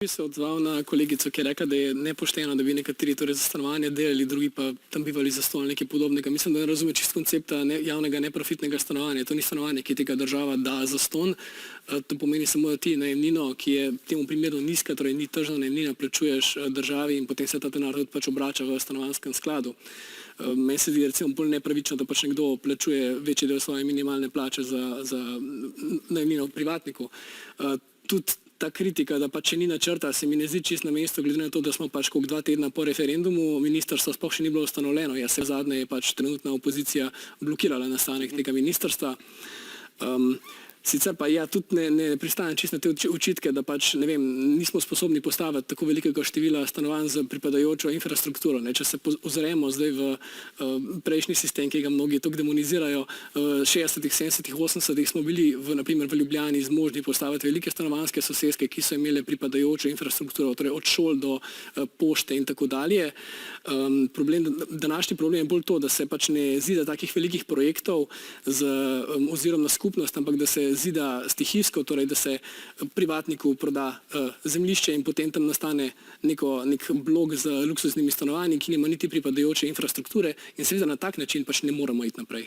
Bi se odzval na kolegico, ki je rekla, da je nepošteno, da bi nekateri torej za stanovanje delali, drugi pa tam bivali za stol, nekaj podobnega. Mislim, da ne razume čist koncepta javnega neprofitnega stanovanja. To ni stanovanje, ki tega država da za ston. To pomeni samo, da ti najemnino, ki je temu primerno nizka, torej ni tržna najemnina, plačuješ državi in potem se ta denar tudi pač obrača v stanovanjskem skladu. Meni se zdi recimo bolj nepravično, da pač nekdo plačuje večji del svoje minimalne plače za najemnino privatniku. Tudi ta kritika, da pač še ni načrta, se mi ne zdi čisto na mestu, glede na to, da smo pač koliko 2 tedna po referendumu, ministrstvo sploh še ni bilo ustanovljeno. Zadnje je pač trenutna opozicija blokirala nastanek tega ministrstva. Sicer pa ja, tudi ne pristajam čisto na te očitke, da pač, ne vem, nismo sposobni postaviti tako velikega števila stanovanj z pripadajočo infrastrukturo. Če se ozremo zdaj v prejšnji sistem, ki ga mnogi tako demonizirajo, v 60-ih, 70-ih, 80-ih smo bili naprimer v Ljubljani zmožni postaviti velike stanovanjske soseske, ki so imele pripadajočo infrastrukturo, torej od šol do pošte in tako dalje. Današnji problem je bolj to, da se pač ne zida takih velikih projektov z ozirom na skupnost, ampak da se zida stihijsko, torej da se privatniku proda zemljišče in potem tam nastane nek blok z luksuznimi stanovanji, ki nima niti pripadajoče infrastrukture in seveda na tak način pač ne moremo iti naprej.